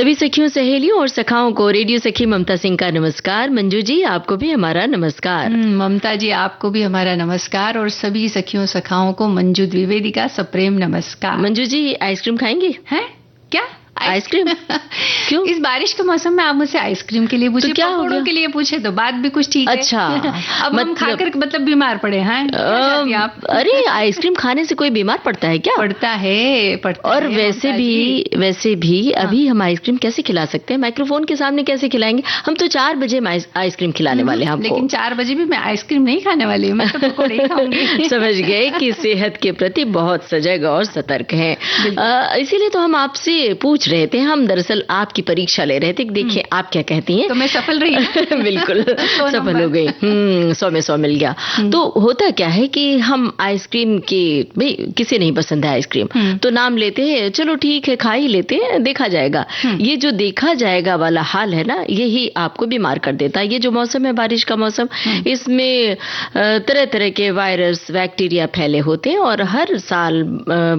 सभी सखियों, सहेलियों और सखाओं को रेडियो सखी ममता सिंह का नमस्कार। मंजू जी, आपको भी हमारा नमस्कार। ममता जी, आपको भी हमारा नमस्कार और सभी सखियों सखाओं को मंजू द्विवेदी का सप्रेम नमस्कार। मंजू जी, आइसक्रीम खाएंगे? हैं? क्या आइसक्रीम? क्यों? इस बारिश के मौसम में आप मुझसे आइसक्रीम के लिए पूछे, तो क्या हो गया? के लिए पूछे तो बात भी कुछ ठीक है। अच्छा अब हम खाकर मतलब बीमार पड़े हैं आप? अरे, आइसक्रीम खाने से कोई बीमार पड़ता है क्या? पड़ता है। और वैसे भी अभी हम आइसक्रीम कैसे खिला सकते हैं? माइक्रोफोन के सामने कैसे खिलाएंगे? हम तो 4 बजे आइसक्रीम खिलाने वाले हैं आपको। लेकिन 4 बजे भी मैं आइसक्रीम नहीं खाने वाली हूँ, मैं तो पकौड़े ही खाऊंगी। समझ गए कि सेहत के प्रति बहुत सजग और सतर्क हैं। इसीलिए तो हम आपसे पूछ रहे थे। हम दरअसल आपकी परीक्षा ले रहे थे। देखिए आप क्या कहती हैं। तो मैं सफल रही। बिल्कुल सफल हो गई। 100 में 100 मिल गया। तो होता क्या है कि हम आइसक्रीम के, भाई किसे नहीं पसंद है आइसक्रीम, तो नाम लेते हैं, चलो ठीक है खा ही लेते हैं, देखा जाएगा। ये जो देखा जाएगा वाला हाल है ना, यही आपको बीमार कर देता है। ये जो मौसम है, बारिश का मौसम, इसमें तरह तरह के वायरस, बैक्टीरिया फैले होते हैं और हर साल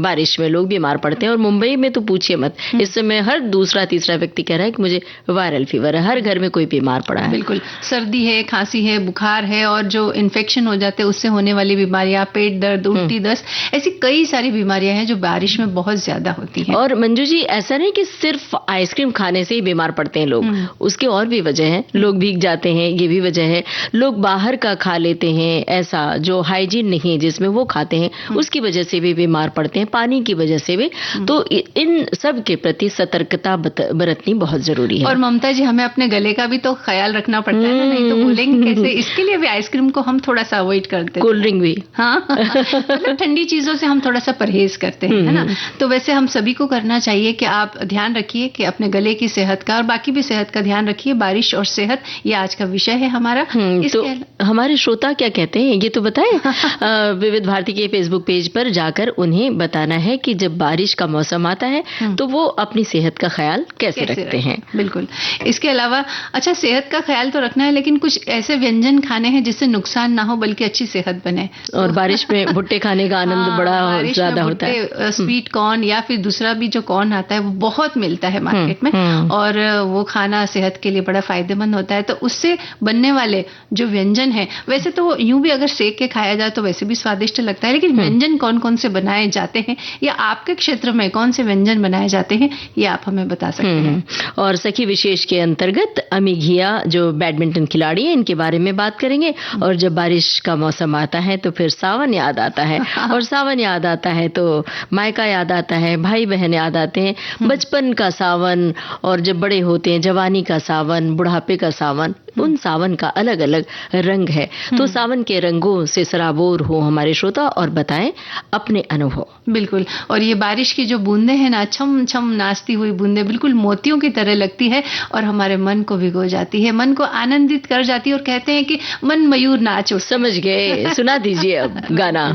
बारिश में लोग बीमार पड़ते हैं। और मुंबई में तो पूछिए मत, इस समय हर दूसरा तीसरा व्यक्ति कह रहा है कि मुझे वायरल फीवर है। हर घर में कोई बीमार पड़ा है। बिल्कुल, सर्दी है, खांसी है, बुखार है, और जो इन्फेक्शन हो जाते हैं उससे होने वाली बीमारियां, पेट दर्द, उल्टी दस्त, ऐसी कई सारी बीमारियां हैं जो बारिश में बहुत ज्यादा होती हैं। और मंजू जी, ऐसा नहीं कि सिर्फ आइसक्रीम खाने से ही बीमार पड़ते हैं लोग, उसके और भी वजह है। लोग भीग जाते हैं, ये भी वजह है। लोग बाहर का खा लेते हैं, ऐसा जो हाइजीन नहीं है जिसमें वो खाते हैं, उसकी वजह से भी बीमार पड़ते हैं, पानी की वजह से भी। तो इन सब के प्रति सतर्कता बरतनी बहुत जरूरी है। और ममता जी, हमें अपने गले का भी तो ख्याल रखना पड़ता है ना, नहीं तो बोलेंगे कैसे। इसके लिए भी आइसक्रीम को हम थोड़ा सा अवॉइड करते हैं। कोल्ड ड्रिंक भी, हाँ, मतलब ठंडी चीजों से हम थोड़ा सा परहेज करते हैं, है ना। तो वैसे हम सभी को करना चाहिए कि आप ध्यान रखिए कि अपने गले की सेहत का और बाकी भी सेहत का ध्यान रखिए। बारिश और सेहत, ये आज का विषय है हमारा। तो हमारे श्रोता क्या कहते हैं ये तो बताएं। विविध भारती के फेसबुक पेज पर जाकर उन्हें बताना है कि जब बारिश का मौसम आता है तो वो अपनी सेहत का ख्याल कैसे रखते हैं। बिल्कुल। इसके अलावा अच्छा, सेहत का ख्याल तो रखना है, लेकिन कुछ ऐसे व्यंजन खाने हैं जिससे नुकसान ना हो बल्कि अच्छी सेहत बने। और बारिश में भुट्टे खाने का आनंद बड़ा ज्यादा होता है। स्वीट कॉर्न या फिर दूसरा भी जो कॉर्न आता है वो बहुत मिलता है मार्केट में, और वो खाना सेहत के लिए बड़ा फायदेमंद होता है। तो उससे बनने वाले जो व्यंजन है, वैसे तो यूं भी अगर सेक के खाया जाए तो वैसे भी स्वादिष्ट लगता है, लेकिन व्यंजन कौन कौन से बनाए जाते हैं या आपके क्षेत्र में कौन से व्यंजन बनाए जाते हैं, ये आप हमें बता सकते हैं। और सखी विशेष के अंतर्गत अमी घिया जो बैडमिंटन खिलाड़ी हैं, इनके बारे में बात करेंगे। और जब बारिश का मौसम आता है तो फिर सावन याद आता है, और सावन याद आता है तो मायका याद आता है, भाई बहन याद आते हैं, बचपन का सावन, और जब बड़े होते हैं जवानी का सावन, बुढ़ापे का सावन। उन सावन का अलग अलग रंग है। तो सावन के रंगों से सराबोर हो हमारे श्रोता और बताएं अपने अनुभव। बिल्कुल। और ये बारिश की जो बूंदे हैं ना, छम छम नाचती हुई बूंदे, बिल्कुल मोतियों की तरह लगती है और हमारे मन को भिगो जाती है, मन को आनंदित कर जाती है। और कहते हैं कि मन मयूर नाचो। समझ गए, सुना दीजिए अब गाना।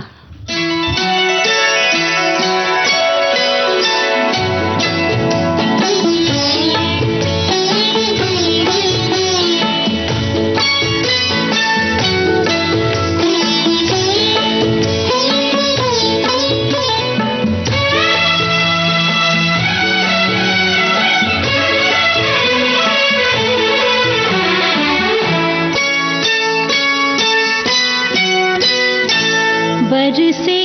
बरसे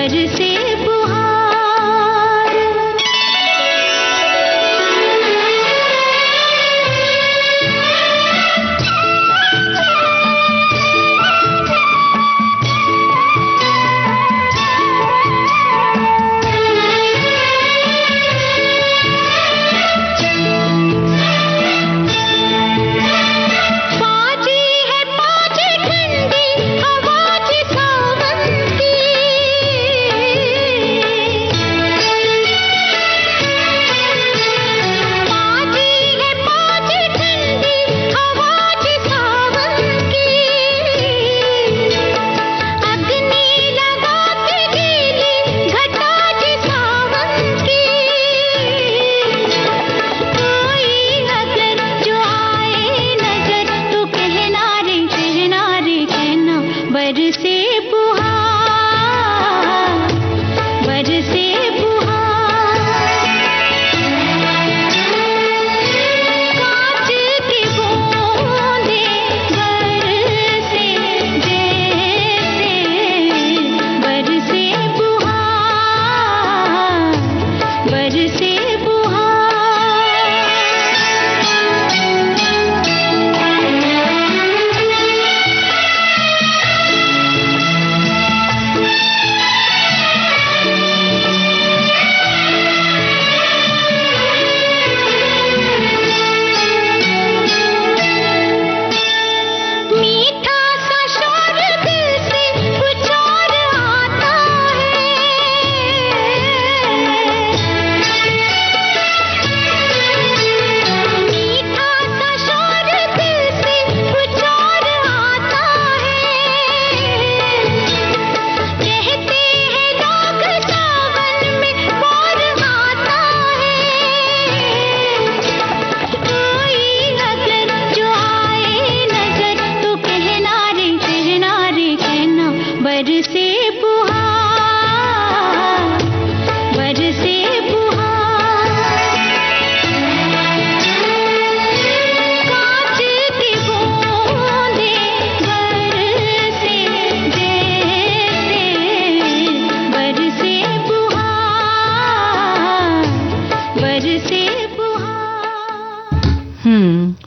बरसे फुहार।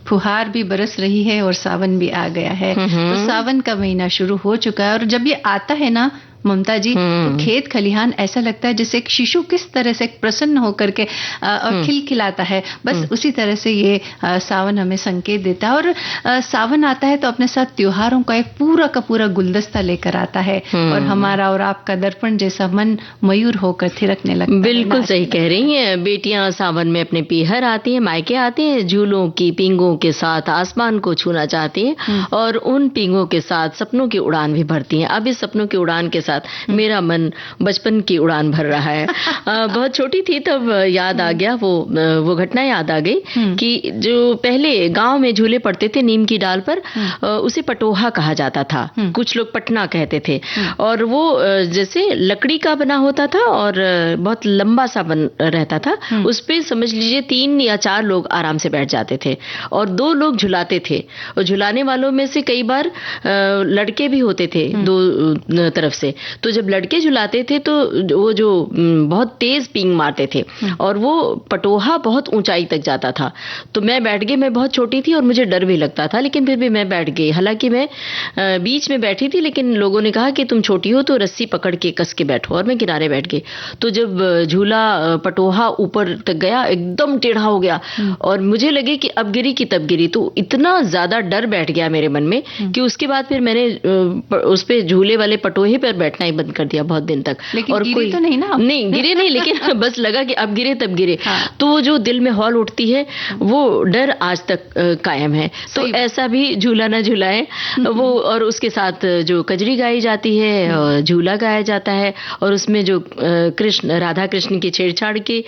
फुहार भी बरस रही है और सावन भी आ गया है। तो सावन का महीना शुरू हो चुका है और जब ये आता है ना ममता जी, तो खेत खलिहान ऐसा लगता है जैसे एक शिशु किस तरह से प्रसन्न होकर के और खिलखिलाता है, बस उसी तरह से ये सावन हमें संकेत देता है। और सावन आता है तो अपने साथ त्योहारों का एक पूरा का पूरा गुलदस्ता लेकर आता है और हमारा और आपका दर्पण जैसा मन मयूर होकर थिरकने लगता है। बिल्कुल सही कह रही हैं। बेटियां सावन में अपने पीहर आती हैं, मायके आती हैं, झूलों की पींगों के साथ आसमान को छूना चाहती हैं और उन पींगों के साथ सपनों की उड़ान भी भरती हैं। अब इस सपनों की उड़ान के मेरा मन बचपन की उड़ान भर रहा है। बहुत छोटी थी तब याद आ गया, वो घटना याद आ गई कि जो पहले गांव में झूले पड़ते थे नीम की डाल पर, उसे पटोहा कहा जाता था, कुछ लोग पटना कहते थे। और वो जैसे लकड़ी का बना होता था और बहुत लंबा सा बन रहता था, उस पे समझ लीजिए 3 या 4 लोग आराम से बैठ जाते थे और 2 लोग झुलाते थे। और झुलाने वालों में से कई बार लड़के भी होते थे 2 तरफ से। तो जब लड़के झुलाते थे तो वो जो बहुत तेज पींग मारते थे और वो पटोहा बहुत ऊंचाई तक जाता था। तो मैं बैठ गई, मैं बहुत छोटी थी और मुझे डर भी लगता था, लेकिन फिर भी मैं बैठ गई। हालांकि मैं बीच में बैठी थी, लेकिन लोगों ने कहा कि तुम छोटी हो तो रस्सी पकड़ के कस के बैठो, और मैं किनारे बैठ गई। तो जब झूला पटोहा ऊपर तक गया, एकदम टेढ़ा हो गया और मुझे लगे कि अब गिरी कि तब गिरी। तो इतना ज्यादा डर बैठ गया मेरे मन में कि उसके बाद फिर मैंने उस पे झूले वाले पटोहे पर बैठना ही बंद कर दिया बहुत दिन तक। लेकिन और गिरे तो नहीं ना? नहीं गिरे नहीं, लेकिन बस लगा कि अब गिरे तब गिरे। तो वो जो दिल में हौल उठती है वो डर आज तक कायम है। तो ऐसा भी झूला ना झुलाएं वो। और उसके साथ जो कजरी गाई जाती है और झूला गाया जाता है और उसमें जो कृष्ण राधा कृष्ण की छेड़छाड़ के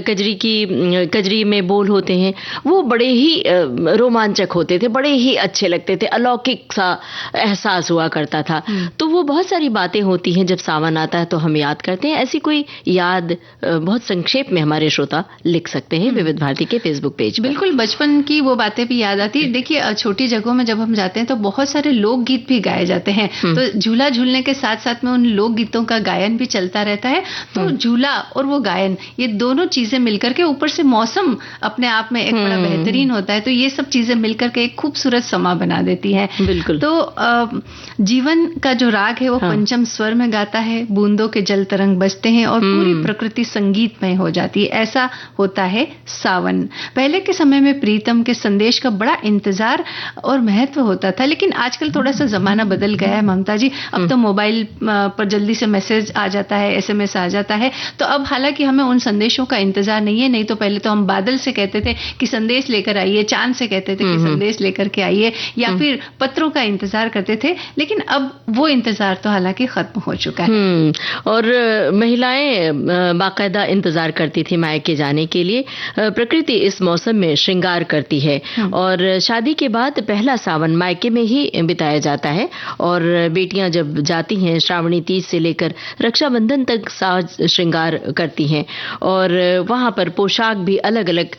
कजरी में बोल होते हैं, वो बड़े ही रोमांचक होते थे, बड़े ही अच्छे लगते थे, अलौकिक सा एहसास हुआ करता था। तो वो बहुत सारी बातें होती हैं जब सावन आता है तो हम याद करते हैं, ऐसी कोई याद बहुत संक्षेप में हमारे श्रोता लिख सकते हैं विविध भारती के फेसबुक पेज पर। बिल्कुल, बचपन की वो बातें भी याद आती है। देखिए, छोटी जगहों में जब हम जाते हैं तो बहुत सारे लोकगीत भी गाए जाते हैं, तो झूला झूलने के साथ साथ में उन लोकगीतों का गायन भी चलता रहता है। तो झूला और वो गायन, ये दोनों चीजें मिलकर के, ऊपर से मौसम अपने आप में एक बड़ा बेहतरीन होता है, तो ये सब चीजें मिलकर के एक खूबसूरत समा बना देती है। बिल्कुल। तो जीवन का जो राग है वो पंचम स्वर में गाता है, बूंदों के जल तरंग बजते हैं और पूरी प्रकृति संगीतमय हो जाती है। ऐसा होता है सावन। पहले के समय में प्रीतम के संदेश का बड़ा इंतजार और महत्व होता था, लेकिन आजकल थोड़ा सा जमाना बदल गया है ममता जी। अब तो मोबाइल पर जल्दी से मैसेज आ जाता है, SMS आ जाता है, तो अब हालांकि हमें उन संदेशों का इंतजार नहीं है। नहीं तो पहले तो हम बादल से कहते थे कि संदेश लेकर आइए, चांद से कहते थे कि संदेश लेकर के आइए, या फिर पत्रों का इंतजार करते थे, लेकिन अब वो इंतजार तो हालांकि खत्म हो चुका है। और महिलाएं बाकायदा इंतजार करती थी मायके जाने के लिए। प्रकृति इस मौसम में श्रृंगार करती है और शादी के बाद पहला सावन मायके में ही बिताया जाता है, और बेटियां जब जाती हैं श्रावणी तीज से लेकर रक्षाबंधन तक साज श्रृंगार करती हैं, और वहां पर पोशाक भी अलग अलग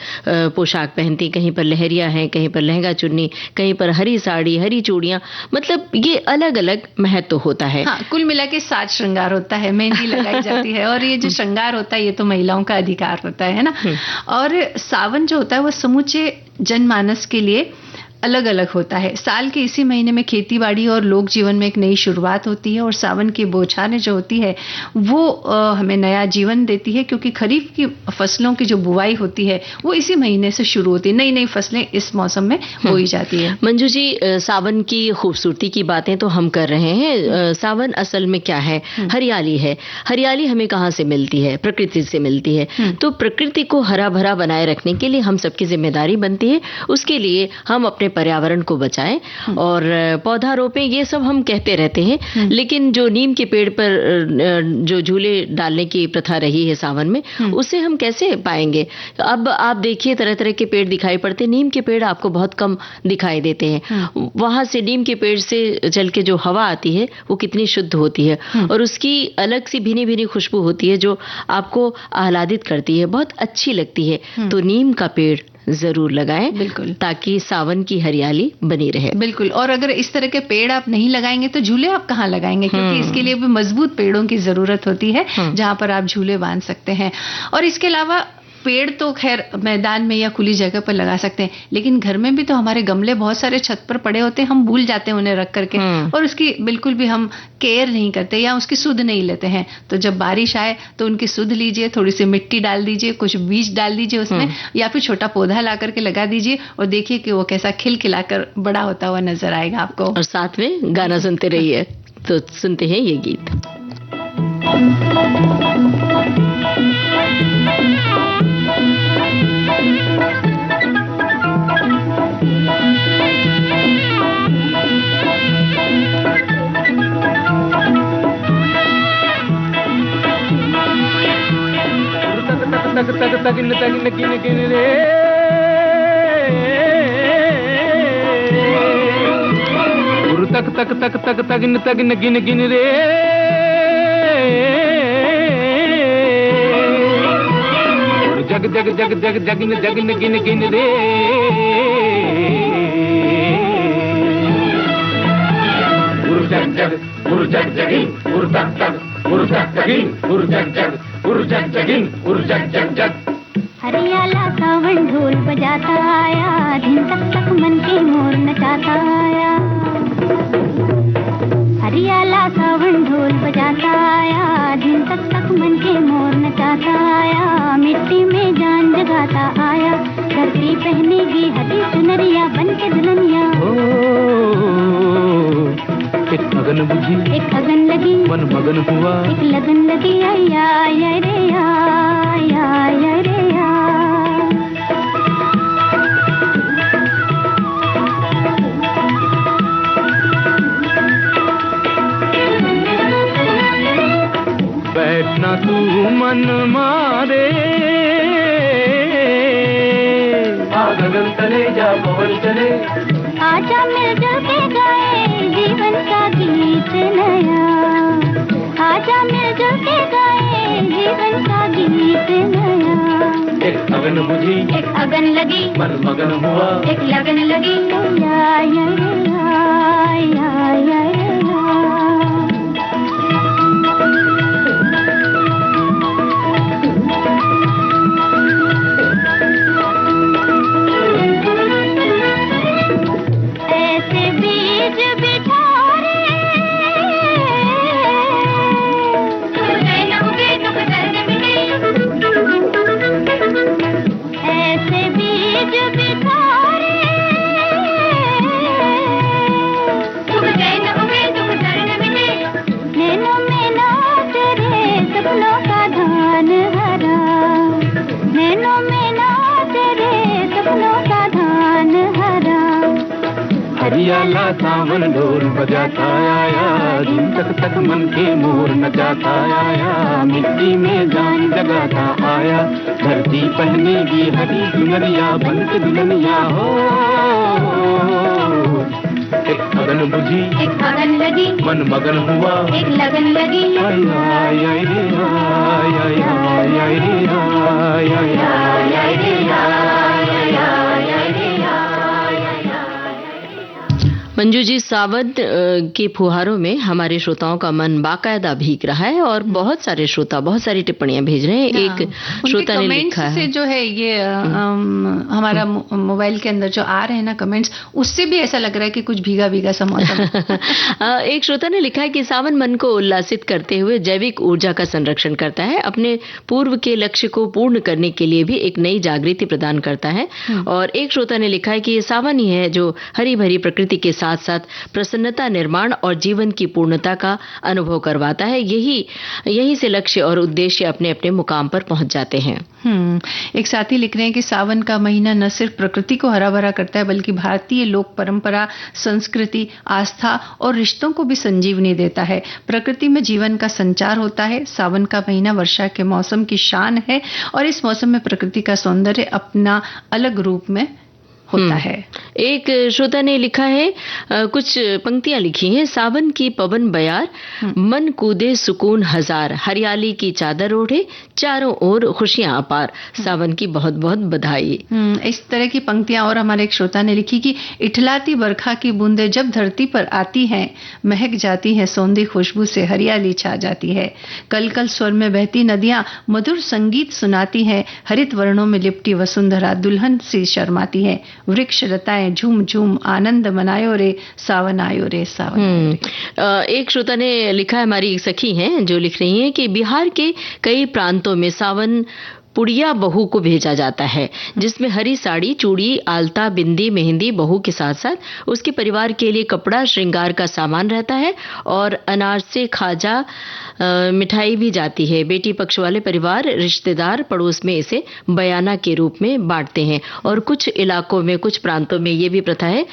पोशाक पहनती, कहीं पर लहरिया है, कहीं पर लहंगा चुन्नी, कहीं पर हरी साड़ी, हरी चूड़ियां, मतलब ये अलग अलग महत्व होता है। हाँ, कुल मिला के साज श्रृंगार होता है, मेहंदी लगाई जाती है, और ये जो श्रृंगार होता है ये तो महिलाओं का अधिकार होता है ना। और सावन जो होता है वो समूचे जनमानस के लिए अलग अलग होता है। साल के इसी महीने में खेती बाड़ी और लोक जीवन में एक नई शुरुआत होती है, और सावन की बौछारें जो होती है वो हमें नया जीवन देती है, क्योंकि खरीफ की फसलों की जो बुवाई होती है वो इसी महीने से शुरू होती है। नई नई फसलें इस मौसम में बोई जाती है। मंजू जी, सावन की खूबसूरती की बातें तो हम कर रहे हैं, सावन असल में क्या है? हरियाली है। हरियाली हमें कहाँ से मिलती है? प्रकृति से मिलती है। तो प्रकृति को हरा भरा बनाए रखने के लिए हम सबकी जिम्मेदारी बनती है, उसके लिए हम अपने पर्यावरण को बचाएं और पौधा रोपें। ये सब हम कहते रहते हैं, लेकिन जो नीम के पेड़ पर जो झूले डालने की प्रथा रही है सावन में, उसे हम कैसे पाएंगे? अब आप देखिए तरह तरह के पेड़ दिखाई पड़ते, नीम के पेड़ आपको बहुत कम दिखाई देते हैं। वहां से नीम के पेड़ से चल के जो हवा आती है वो कितनी शुद्ध होती है, और उसकी अलग सी भीनी भीनी खुशबू होती है जो आपको आह्लादित करती है, बहुत अच्छी लगती है। तो नीम का पेड़ जरूर लगाएं, बिल्कुल, ताकि सावन की हरियाली बनी रहे। बिल्कुल। और अगर इस तरह के पेड़ आप नहीं लगाएंगे तो झूले आप कहाँ लगाएंगे? क्योंकि इसके लिए भी मजबूत पेड़ों की जरूरत होती है जहां पर आप झूले बांध सकते हैं। और इसके अलावा पेड़ तो खैर मैदान में या खुली जगह पर लगा सकते हैं, लेकिन घर में भी तो हमारे गमले बहुत सारे छत पर पड़े होते हैं, हम भूल जाते हैं उन्हें रख करके, और उसकी बिल्कुल भी हम केयर नहीं करते या उसकी सुध नहीं लेते हैं। तो जब बारिश आए तो उनकी सुध लीजिए, थोड़ी सी मिट्टी डाल दीजिए, कुछ बीज डाल दीजिए उसमें, या फिर छोटा पौधा ला करके लगा दीजिए, और देखिए कि वो कैसा खिलखिलाकर बड़ा होता हुआ नजर आएगा आपको। और साथ में गाना सुनते रहिए। तो सुनते हैं ये गीत। तक तक तगिन तगिन गिन गिन रे, गुरु तक तक तक तक तगिन तगिन गिन गिन रे, जग जग जग जग जगिन जगिन गिन गिन रे, गुरु जग जग गुरु जग जगिन गुरु तक तक गुरु जग जगिन गुरु जग जग गुरु जग जगिन गुरु जग जग जग। हरियाला सावन ढोल बजाता आया, दिन तक तक मन के मोर नचाता आया। हरियाला सावन ढोल बजाता आया, दिन तक तक मन के मोर नचाता आया। मिट्टी में जान जगाता आया, धरती पहनेगी हरी सुनरिया बन के दुल्हनिया। एक अगन बुझी एक अगन लगी मन मगन हुआ, एक लगन लगी आया आया रे आया आया रे आ। बैठना तू मन मारे, गगन तले जा पवन चले, आजा मिलजुल के गाए जीवन का गीत नया। आजा मिलजुल के गाए जीवन का गीत नया। एक अगन बुझी, एक अगन लगी, मन मगन हुआ, एक लगन लगी, या या या या या या। ऐसे बीज बिछारे न उगे दुख दर्द मिटे, ऐसे बीज बिछारे न उगे दुख दर्द मिटे। नैनों में ना तेरे सपनों का धान हरा, नैनों में ना तेरे सपनों का धान हरा। हरियाला सावन ढोल बजाता आया, दिन तक तक मन के मोर नचाता आया, मिट्टी में जान जगाता आया, धरती पहनेगी हरी चुनरिया बन के दुल्हनिया हो। एक अगन बुझी, एक अगन लगी, मन मगन हुआ, एक लगन लगी, आय आय आय रे आय आय आय आय रे आय आय आय आय रे आय आय आय आय रे मंजू जी, सावन के फुहारों में हमारे श्रोताओं का मन बाकायदा भीग रहा है और बहुत सारे श्रोता बहुत सारी टिप्पणियां भेज रहे हैं। एक श्रोता ने लिखा है से जो है ये हमारा मोबाइल के अंदर जो आ रहे हैं ना कमेंट्स, उससे भी ऐसा लग रहा है कि कुछ भीगा भीगा सा मौसम। एक श्रोता ने लिखा है कि सावन मन को उल्लासित करते हुए जैविक ऊर्जा का संरक्षण करता है, अपने पूर्व के लक्ष्य को पूर्ण करने के लिए भी एक नई जागृति प्रदान करता है। और एक श्रोता ने लिखा है कि ये सावन ही है जो हरी भरी प्रकृति के साथ साथ प्रसन्नता, निर्माण और जीवन की पूर्णता का अनुभव करवाता है। यही से लक्ष्य और उद्देश्य अपने अपने मुकाम पर पहुंच जाते हैं। एक साथी लिख रहे हैं कि सावन का महीना न सिर्फ प्रकृति को हरा भरा करता है बल्कि भारतीय लोक परंपरा, संस्कृति, आस्था और रिश्तों को भी संजीवनी देता है। प्रकृति में जीवन का संचार होता है। सावन का महीना वर्षा के मौसम की शान है और इस मौसम में प्रकृति का सौंदर्य अपना अलग रूप में होता है। एक श्रोता ने लिखा है, कुछ पंक्तियां लिखी हैं। सावन की पवन बयार, मन कूदे सुकून हजार, हरियाली की चादर ओढ़े, चारों ओर खुशियां अपार, सावन की बहुत बहुत बधाई। इस तरह की पंक्तियां और हमारे एक श्रोता ने लिखी कि इठलाती बरखा की बूंदें जब धरती पर आती हैं, महक जाती हैं सौंधी खुशबू से, हरियाली छा जाती है। कल कल स्वर में बहती नदियां मधुर संगीत सुनाती हैं, हरित वर्णों में लिपटी वसुंधरा दुल्हन सी शर्माती है। वृक्ष लताएं झूम झूम आनंद मनायो रे, सावन आयो रे, सावन आयो रे। एक श्रोता ने लिखा है, हमारी एक सखी हैं जो लिख रही हैं कि बिहार के कई प्रांतों में सावन पुड़िया बहू को भेजा जाता है, जिसमें हरी साड़ी, चूड़ी, आलता, बिंदी, मेहंदी बहू के साथ साथ उसके परिवार के लिए कपड़ा, श्रृंगार का सामान रहता है और अनार से खाजा, मिठाई भी जाती है। बेटी पक्ष वाले परिवार, रिश्तेदार, पड़ोस में इसे बयाना के रूप में बांटते हैं। और कुछ इलाकों में, कुछ प्रांतों में ये भी प्रथा है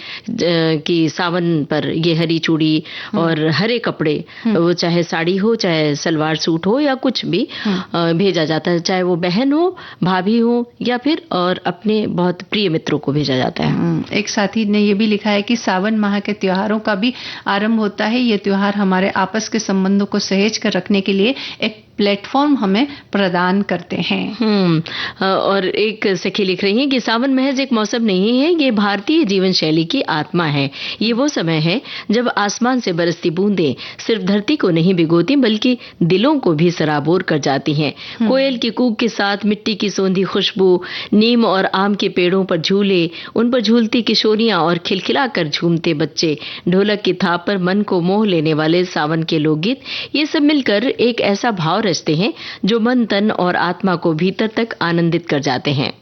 कि सावन पर ये हरी चूड़ी और हरे कपड़े, वो चाहे साड़ी हो, चाहे सलवार सूट हो या कुछ भी, भेजा जाता है, चाहे वो बहन हो, भाभी हो या फिर और अपने बहुत प्रिय मित्रों को भेजा जाता है। एक साथी ने ये भी लिखा है कि सावन माह के त्योहारों का भी आरंभ होता है। ये त्योहार हमारे आपस के संबंधों को सहेज कर रखने के लिए एक प्लेटफॉर्म हमें प्रदान करते हैं। और एक सखी लिख रही हैं कि सावन महज एक मौसम नहीं है, ये भारतीय जीवन शैली की आत्मा है। ये वो समय है जब आसमान से बरसती बूंदें सिर्फ धरती को नहीं भिगोती बल्कि दिलों को भी सराबोर कर जाती हैं। कोयल की कूक के साथ मिट्टी की सौंधी खुशबू, नीम और आम के पेड़ों पर झूले, उन पर झूलती किशोरियां और खिलखिला कर झूमते बच्चे, ढोलक की थाप पर मन को मोह लेने वाले सावन के लोकगीत, ये सब मिलकर एक ऐसा भाव रचते हैं जो मन, तन और आत्मा को भीतर तक आनंदित कर जाते हैं।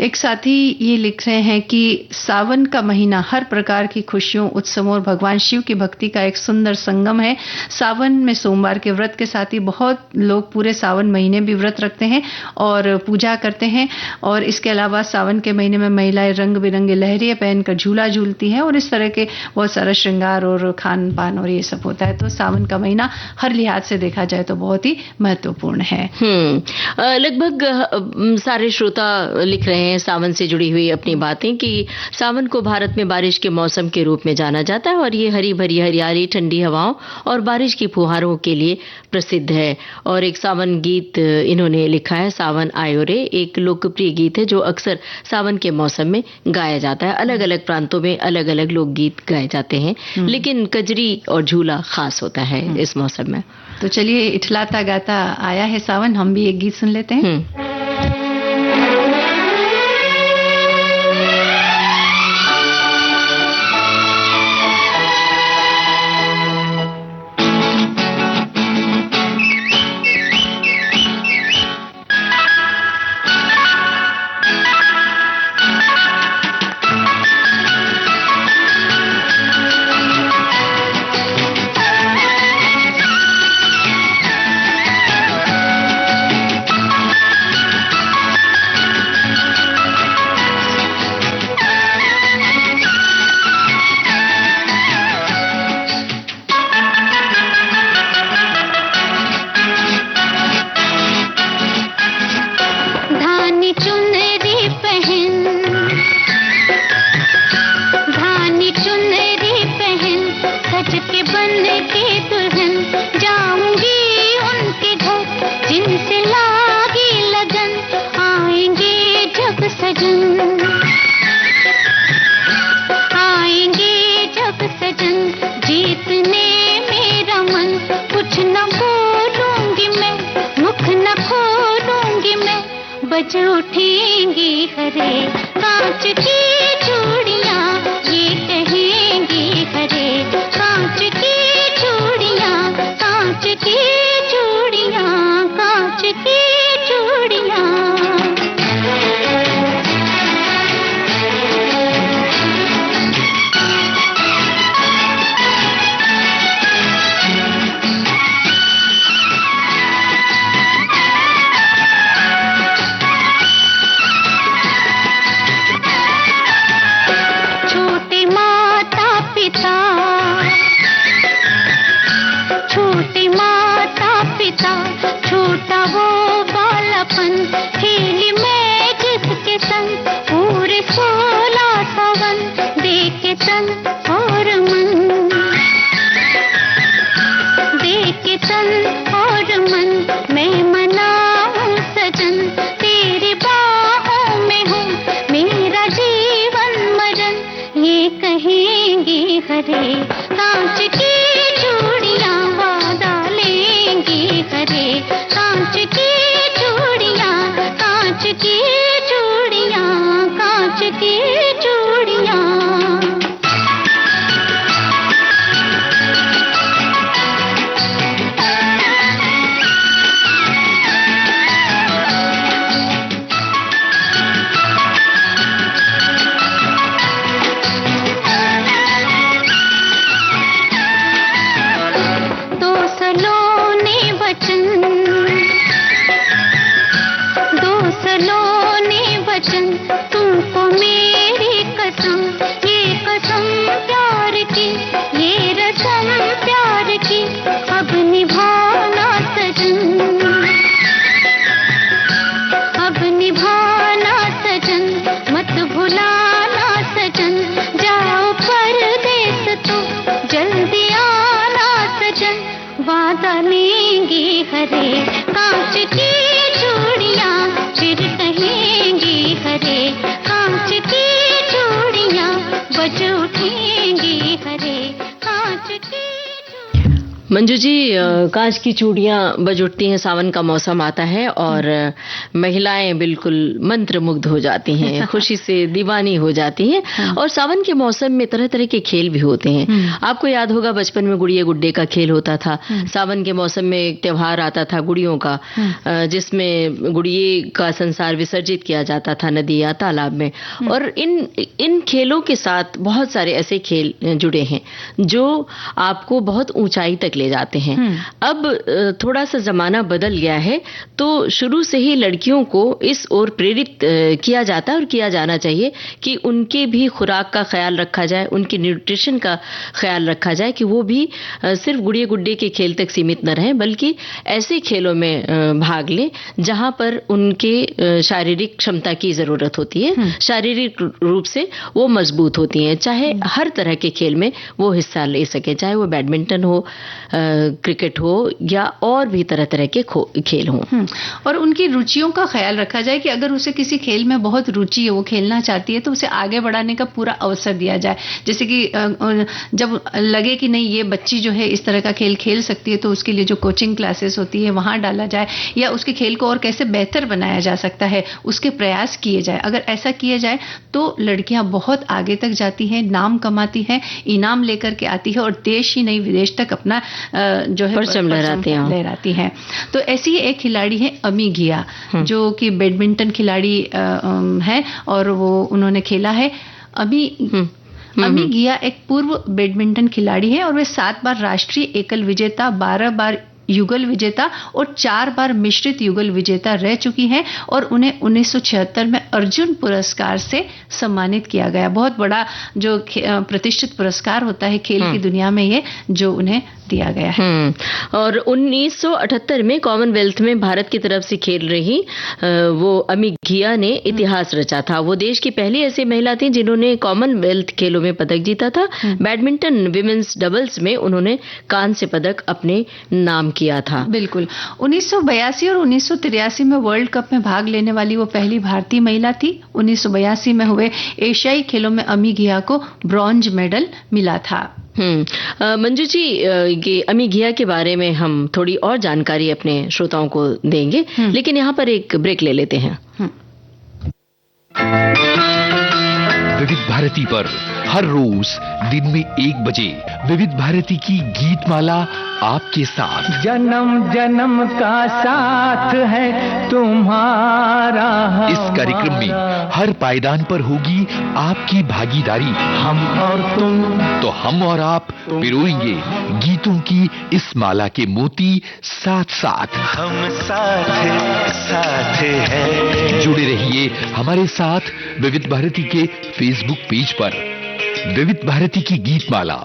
एक साथी ये लिख रहे हैं कि सावन का महीना हर प्रकार की खुशियों, उत्सवों और भगवान शिव की भक्ति का एक सुंदर संगम है। सावन में सोमवार के व्रत के साथ ही बहुत लोग पूरे सावन महीने भी व्रत रखते हैं और पूजा करते हैं। और इसके अलावा सावन के महीने में महिलाएं रंग बिरंगे लहरियां पहनकर झूला झूलती हैं और इस तरह के बहुत सारा श्रृंगार और खान पान और ये सब होता है। तो सावन का महीना हर लिहाज से देखा जाए तो बहुत ही महत्वपूर्ण है। लगभग सारे श्रोता लिख रहे हैं सावन से जुड़ी हुई अपनी बातें कि सावन को भारत में बारिश के मौसम के रूप में जाना जाता है और ये हरी भरी हरियाली, ठंडी हवाओं और बारिश की फुहारों के लिए प्रसिद्ध है। और एक सावन गीत इन्होंने लिखा है, सावन आयो रे, एक लोकप्रिय गीत है जो अक्सर सावन के मौसम में गाया जाता है। अलग अलग प्रांतों में अलग अलग लोकगीत गाए जाते हैं, लेकिन कजरी और झूला खास होता है इस मौसम में। तो चलिए, इठलाता गाता आया है सावन, हम भी एक गीत सुन लेते हैं। बज उठेंगी हरे कांच की चूड़ियां, ये कहेंगी हरे कांच की चूड़ियां, कांच की चूड़ियां, कांच की चूड़ियां। छोटे माता पिता, छोटा वो बालापन, खेली मैं जिसके संग पूरे 16 सावन, देखे तन और मन, देखे तन और मन, मैं मनाऊं सजन, तेरी बाहों में हूँ मेरा जीवन मरण, ये कहेंगी हरे कांच की चूड़ियां, वादा लेंगी हरे कांच की चूड़ियां, कांच की चूड़ियां, कांच की चूड़ियां। तुमको मेरी कसम, ये कसम प्यार की, ये रसम प्यार की, अब निभाना सजन, अब निभाना सजन, मत भुलाना सजन, जाओ परदेस तो जल्दी आना सजन, वादा लेंगी हरे कांच की चूड़ियां, फिर कहेंगी हरे कांच की चूड़ियां, बज उठेंगी हरे कांच की। मंजू जी, कांच की चूड़ियां बज उठती हैं, सावन का मौसम आता है और महिलाएं बिल्कुल मंत्रमुग्ध हो जाती हैं, खुशी से दीवानी हो जाती हैं। और सावन के मौसम में तरह तरह के खेल भी होते हैं। आपको याद होगा बचपन में गुड़िया गुड्डे का खेल होता था। सावन के मौसम में एक त्योहार आता था गुड़ियों का, जिसमें गुड़िये का संसार विसर्जित किया जाता था नदी या तालाब में। और इन खेलों के साथ बहुत सारे ऐसे खेल जुड़े हैं जो आपको बहुत ऊंचाई तक ले चले जाते हैं। अब थोड़ा सा जमाना बदल गया है, तो शुरू से ही लड़कियों को इस ओर प्रेरित किया जाता है और किया जाना चाहिए कि उनके भी खुराक का ख्याल रखा जाए, उनकी न्यूट्रिशन का ख्याल रखा जाए, कि वो भी सिर्फ गुड़िया गुड्डे के खेल तक सीमित न रहें, बल्कि ऐसे खेलों में भाग लें जहां पर उनके शारीरिक क्षमता की जरूरत होती है, शारीरिक रूप से वो मजबूत होती हैं, चाहे हर तरह के खेल में वो हिस्सा ले सके, चाहे वो बैडमिंटन हो, क्रिकेट हो या और भी तरह तरह के खेल हों। और उनकी रुचियों का ख्याल रखा जाए कि अगर उसे किसी खेल में बहुत रुचि है, वो खेलना चाहती है, तो उसे आगे बढ़ाने का पूरा अवसर दिया जाए। जैसे कि जब लगे कि नहीं ये बच्ची जो है इस तरह का खेल खेल सकती है, तो उसके लिए जो कोचिंग क्लासेस होती है वहां डाला जाए, या उसके खेल को और कैसे बेहतर बनाया जा सकता है उसके प्रयास किए जाए। अगर ऐसा किया जाए तो लड़कियां बहुत आगे तक जाती हैं, नाम कमाती हैं, इनाम लेकर के आती है और देश ही नहीं विदेश तक अपना जो है परचम लहराती हैं। तो ऐसी ही एक खिलाड़ी है अमी घिया, जो कि बैडमिंटन खिलाड़ी है और वो उन्होंने खेला है। अमी घिया एक पूर्व बैडमिंटन खिलाड़ी है और वे 7 बार राष्ट्रीय एकल विजेता, 12 बार युगल विजेता और 4 बार मिश्रित युगल विजेता रह चुकी हैं, और उन्हें 1976 में अर्जुन पुरस्कार से सम्मानित किया गया। बहुत बड़ा जो प्रतिष्ठित पुरस्कार होता है खेल की दुनिया में, ये जो उन्हें दिया गया है। और 1978 में कॉमनवेल्थ में भारत की तरफ से खेल रही वो अमी घिया ने इतिहास रचा था। वो देश की पहली ऐसी महिला थी जिन्होंने कॉमनवेल्थ खेलों में पदक जीता था। बैडमिंटन विमेंस डबल्स में उन्होंने कांस्य पदक अपने नाम किया था। बिल्कुल। 1982 और 1983 में वर्ल्ड कप में भाग लेने वाली वो पहली भारतीय महिला थी। 1982 में हुए एशियाई खेलों में अमी घिया को ब्रॉन्ज मेडल मिला था। मंजू जी, ये अमी घिया के बारे में हम थोड़ी और जानकारी अपने श्रोताओं को देंगे, लेकिन यहाँ पर एक ब्रेक ले लेते हैं। विविध भारती पर हर रोज दिन में 1 बजे विविध भारती की गीत माला आपके साथ। जन्म जन्म का साथ है तुम्हारा। इस कार्यक्रम में हर पायदान पर होगी आपकी भागीदारी। हम और तुम, तो हम और आप पिरोएंगे गीतों की इस माला के मोती साथ साथ। हम साथ हैं। जुड़े रहिए हमारे साथ विविध भारती के फेसबुक पेज पर। विविध भारती की गीत माला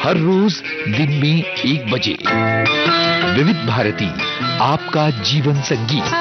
हर रोज दिन में 1 बजे। विविध भारती, आपका जीवन संगीत।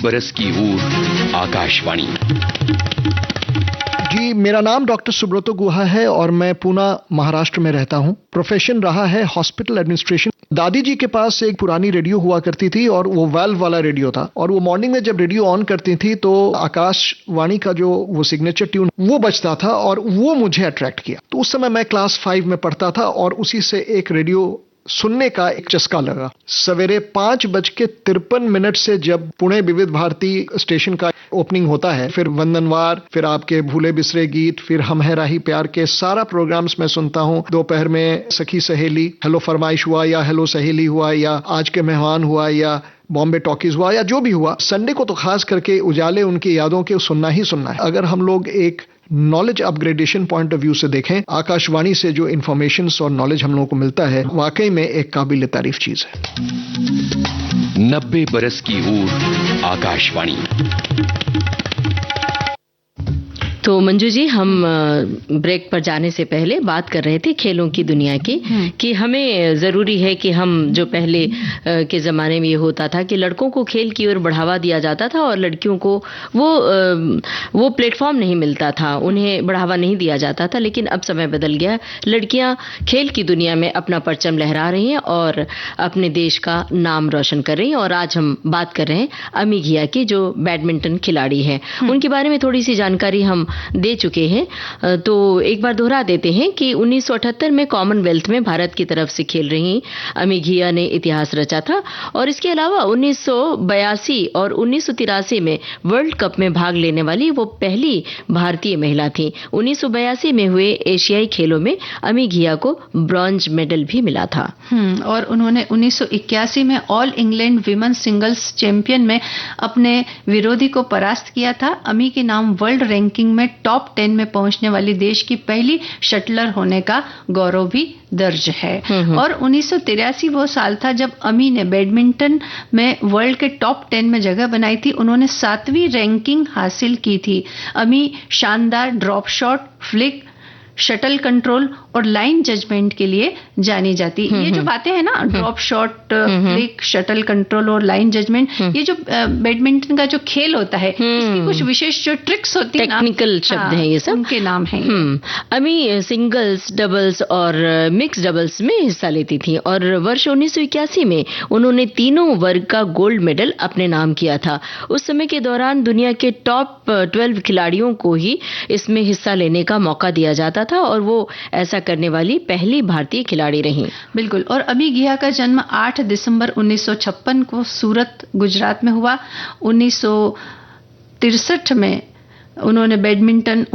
बरस की ओर आकाशवाणी। जी, मेरा नाम डॉक्टर सुब्रत गुहा है और मैं पुणे महाराष्ट्र में रहता हूं। प्रोफेशन रहा है हॉस्पिटल एडमिनिस्ट्रेशन। दादी जी के पास एक पुरानी रेडियो हुआ करती थी और वो वाल्व वाला रेडियो था, और वो मॉर्निंग में जब रेडियो ऑन करती थी तो आकाशवाणी का जो वो सिग्नेचर ट्यून वो बजता था और वो मुझे अट्रैक्ट किया। तो उस समय मैं क्लास 5 में पढ़ता था और उसी से एक रेडियो सुनने का एक चस्का लगा। सवेरे 5:53 से जब पुणे विविध भारती स्टेशन का ओपनिंग होता है, फिर वंदनवार, फिर आपके भूले बिसरे गीत, फिर हम है राही प्यार के सारा प्रोग्राम्स मैं सुनता हूँ। दोपहर में सखी सहेली, हेलो फरमाइश हुआ या हेलो सहेली हुआ या आज के मेहमान हुआ या बॉम्बे टॉकीज हुआ या जो भी हुआ, संडे को तो खास करके उजाले उनकी यादों के सुनना ही सुनना है। अगर हम लोग एक knowledge upgradation point of view से देखें, आकाशवाणी से जो इन्फॉर्मेशन और नॉलेज हम लोगों को मिलता है वाकई में एक काबिल तारीफ चीज है। 90 बरस की ओर आकाशवाणी। तो मंजू जी, हम ब्रेक पर जाने से पहले बात कर रहे थे खेलों की दुनिया की, कि हमें ज़रूरी है कि हम जो पहले के ज़माने में ये होता था कि लड़कों को खेल की ओर बढ़ावा दिया जाता था और लड़कियों को वो प्लेटफॉर्म नहीं मिलता था, उन्हें बढ़ावा नहीं दिया जाता था। लेकिन अब समय बदल गया, लड़कियां खेल की दुनिया में अपना परचम लहरा रही हैं और अपने देश का नाम रोशन कर रही हैं। और आज हम बात कर रहे हैं अमी घिया की, जो बैडमिंटन खिलाड़ी है। उनके बारे में थोड़ी सी जानकारी हम दे चुके हैं, तो एक बार दोहरा देते हैं कि 1978 में कॉमनवेल्थ में भारत की तरफ से खेल रही अमी घिया ने इतिहास रचा था। और इसके अलावा 1982 और 1983 में वर्ल्ड कप में भाग लेने वाली वो पहली भारतीय महिला थी। 1982 में हुए एशियाई खेलों में अमी घिया को ब्रॉन्ज मेडल भी मिला था। और उन्होंने 1981 में all England women singles champion में अपने विरोधी को परास्त किया था। अमी के नाम वर्ल्ड रैंकिंग में टॉप 10 में पहुंचने वाली देश की पहली शटलर होने का गौरव भी दर्ज है। और 1983 वो साल था जब अमी ने बैडमिंटन में वर्ल्ड के टॉप 10 में जगह बनाई थी। उन्होंने 7वीं रैंकिंग हासिल की थी। अमी शानदार drop shot, flick, shuttle control और लाइन जजमेंट के लिए जानी जाती। ये जो बातें हैं ना, drop shot, flick, shuttle control और लाइन जजमेंट, ये जो बैडमिंटन का जो खेल होता है, इसकी कुछ विशेष जो ट्रिक्स होती है, टेक्निकल शब्द हैं ये सब, उनके नाम हैं। अमी सिंगल्स, डबल्स और मिक्स डबल्स में हिस्सा लेती थी और वर्ष 1981 में उन्होंने तीनों वर्ग का गोल्ड मेडल अपने नाम किया था। उस समय के दौरान दुनिया के टॉप 12 खिलाड़ियों को ही इसमें हिस्सा लेने का मौका दिया जाता था और वो ऐसा करने वाली पहली भारतीय खिलाड़ी रही। बिल्कुल। और अमी घिया का जन्म 8 दिसंबर 1956 को सूरत, गुजरात में हुआ। 1968 में उन्होंने बैडमिंटन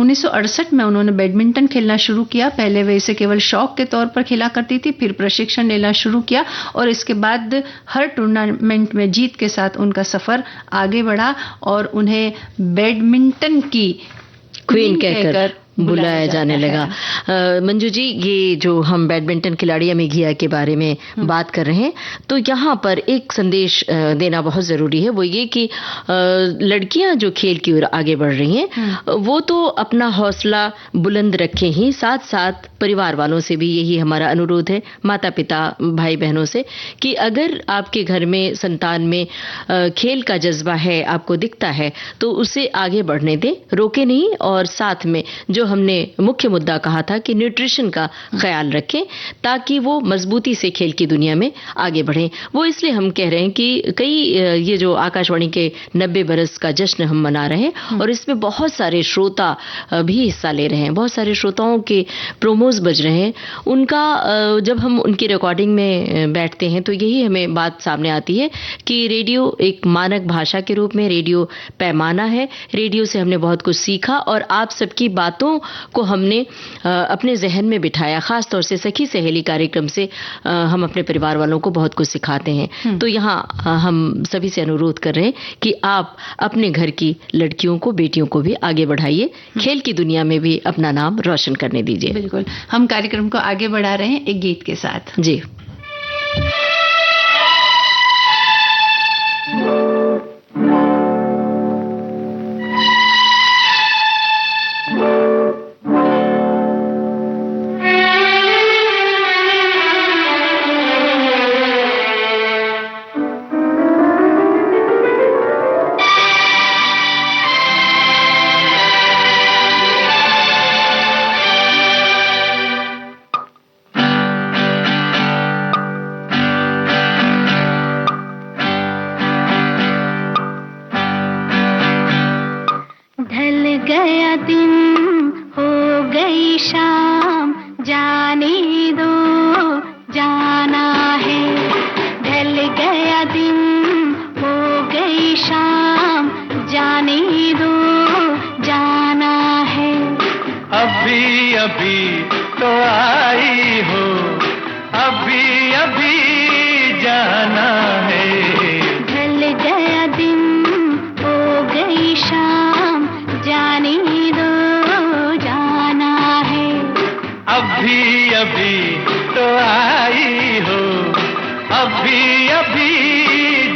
खेलना शुरू किया। पहले वे इसे केवल शौक के तौर पर खेला करती थी, फिर प्रशिक्षण लेना शुरू किया और इसके बाद हर टूर्नामेंट में जीत के साथ उनका सफर आगे बढ़ा और उन्हें बैडमिंटन की क्वीन कहकर बुलाया जाने लगा। मंजू जी, ये जो हम बैडमिंटन खिलाड़ी अमी घिया के बारे में बात कर रहे हैं, तो यहाँ पर एक संदेश देना बहुत ज़रूरी है। वो ये कि लड़कियां जो खेल की ओर आगे बढ़ रही हैं, वो तो अपना हौसला बुलंद रखें ही, साथ साथ परिवार वालों से भी यही हमारा अनुरोध है, माता पिता, भाई बहनों से, कि अगर आपके घर में संतान में खेल का जज्बा है, आपको दिखता है, तो उसे आगे बढ़ने दें, रोके नहीं। और साथ में जो हमने मुख्य मुद्दा कहा था कि न्यूट्रिशन का ख्याल रखें ताकि वो मजबूती से खेल की दुनिया में आगे बढ़ें। वो इसलिए हम कह रहे हैं कि कई ये जो आकाशवाणी के 90 बरस का जश्न हम मना रहे हैं और इसमें बहुत सारे श्रोता भी हिस्सा ले रहे हैं, बहुत सारे श्रोताओं के प्रोमोज बज रहे हैं। उनका जब हम उनकी रिकॉर्डिंग में बैठते हैं तो यही हमें बात सामने आती है कि रेडियो एक मानक भाषा के रूप में, रेडियो पैमाना है, रेडियो से हमने बहुत कुछ सीखा और आप सबकी बातों को हमने अपने जहन में बिठाया। खास तौर से सखी सहेली कार्यक्रम से हम अपने परिवार वालों को बहुत कुछ सिखाते हैं। तो यहाँ हम सभी से अनुरोध कर रहे हैं कि आप अपने घर की लड़कियों को, बेटियों को भी आगे बढ़ाइए, खेल की दुनिया में भी अपना नाम रोशन करने दीजिए। बिल्कुल। हम कार्यक्रम को आगे बढ़ा रहे हैं एक गीत के साथ। जी।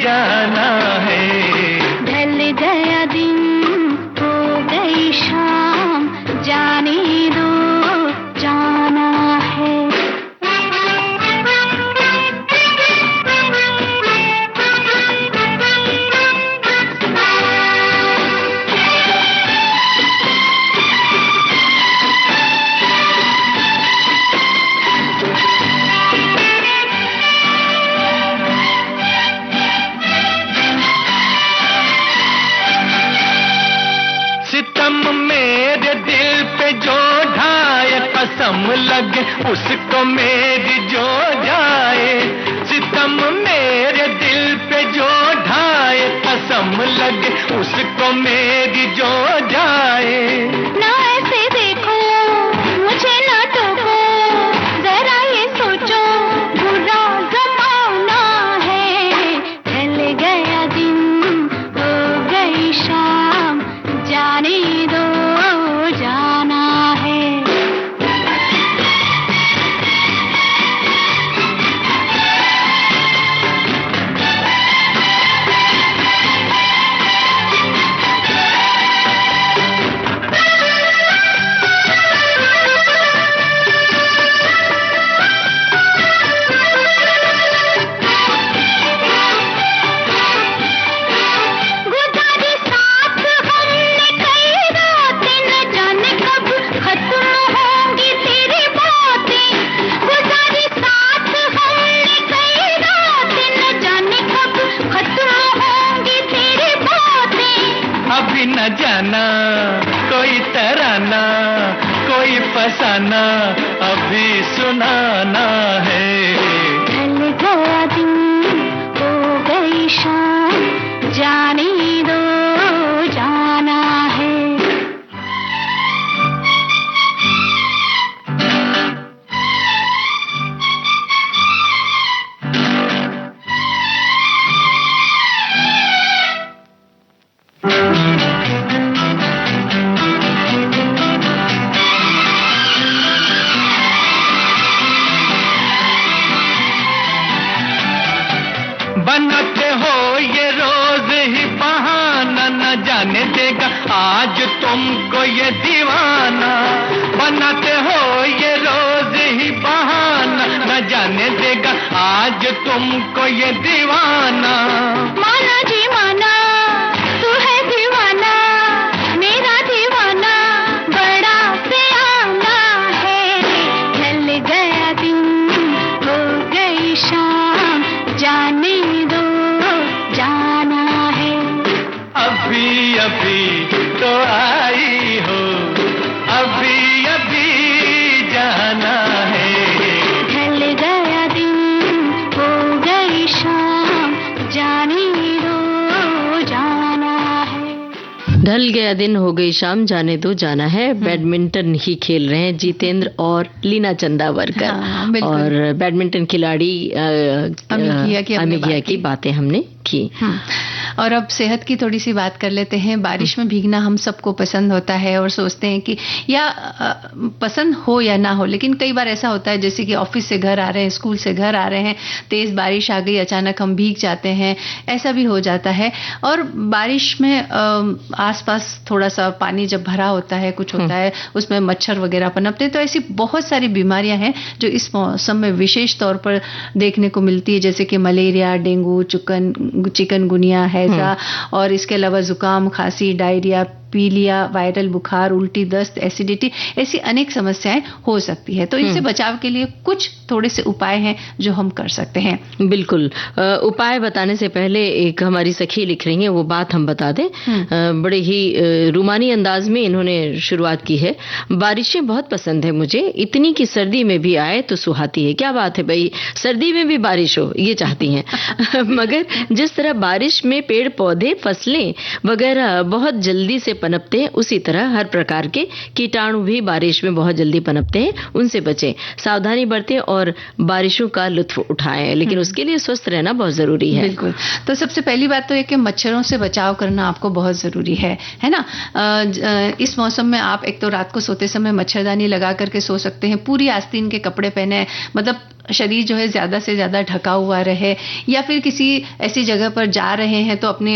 जाना है। ढल गया दिन, हो गई शाम, लगे उसको मेरी जो जाए, सितम मेरे दिल पे जो ढाए, कसम लगे उसको मेरी जो जाए। ना ऐसे देखो मुझे ना टोको, जरा ये सोचो बुरा जमाना है। ढल गया दिन हो गई शाम, जाने दो जाना है। गुजारी साथ हमने कई रातें, न जाने कब खत्म होंगी तेरी बातें। गुजारी साथ हमने कई रातें, न जाने कब खत्म होंगी तेरी बातें। अभी न जाना कोई तराना, कोई फसाना अभी सुनाना है। ढल गया दिन हो गई शाम, जाने दो जाना है। बनाते हो ये रोज ही बहाना, न जाने देगा आज तुमको ये दीवाना। बनाते हो ये रोज ही बहाना, न जाने देगा आज तुमको ये दीवाना। माना जी माना, तू है दीवाना, मेरा दीवाना बड़ा सियाना है। ढल गया दिन हो गई शाम, जाने दो जाना है। अभी अभी तो आई हो, अभी अभी जाना है। ढल गया दिन हो गई शाम, जाने दो जाना है। ढल गया दिन हो गई शाम, जाने दो जाना है। बैडमिंटन ही खेल रहे हैं जितेंद्र और लीना चंदावरकर। हाँ, बिल्कुल। और बैडमिंटन खिलाड़ी अमित घिया की बातें हमने की। और अब सेहत की थोड़ी सी बात कर लेते हैं। बारिश में भीगना हम सबको पसंद होता है और सोचते हैं कि या पसंद हो या ना हो, लेकिन कई बार ऐसा होता है जैसे कि ऑफिस से घर आ रहे हैं, स्कूल से घर आ रहे हैं, तेज बारिश आ गई, अचानक हम भीग जाते हैं, ऐसा भी हो जाता है। और बारिश में आसपास थोड़ा सा पानी जब भरा होता है, कुछ होता है, उसमें मच्छर वगैरह पनपते हैं, तो ऐसी बहुत सारी बीमारियां हैं जो इस मौसम में विशेष तौर पर देखने को मिलती है, जैसे कि मलेरिया, डेंगू, चिकनगुनिया, हैजा, और इसके अलावा जुकाम, खांसी, डायरिया, पीलिया, वायरल बुखार, उल्टी, दस्त, एसिडिटी, ऐसी अनेक समस्याएं हो सकती है। तो इनसे बचाव के लिए कुछ थोड़े से उपाय हैं जो हम कर सकते हैं। बिल्कुल। उपाय बताने से पहले एक हमारी सखी लिख रही है, वो बात हम बता दें। बड़े ही रूमानी अंदाज में इन्होंने शुरुआत की है। बारिशें बहुत पसंद है मुझे, इतनी की सर्दी में भी आए तो सुहाती है। क्या बात है भाई, सर्दी में भी बारिश हो, ये चाहती हैं। मगर जिस तरह बारिश में पेड़ पौधे, फसलें वगैरह बहुत जल्दी से पनपते हैं, उसी तरह हर प्रकार के कीटाणु भी बारिश में बहुत जल्दी पनपते हैं। उनसे बचें, सावधानी बरतें और बारिशों का लुत्फ उठाएं, लेकिन उसके लिए स्वस्थ रहना बहुत जरूरी है। बिल्कुल। तो सबसे पहली बात तो ये कि मच्छरों से बचाव करना आपको बहुत जरूरी है ना। इस मौसम में आप एक तो रात को सोते समय मच्छरदानी लगा करके सो सकते हैं, पूरी आस्तीन के कपड़े पहने, मतलब शरीर जो है ज्यादा से ज्यादा ढका हुआ रहे, या फिर किसी ऐसी जगह पर जा रहे हैं तो अपने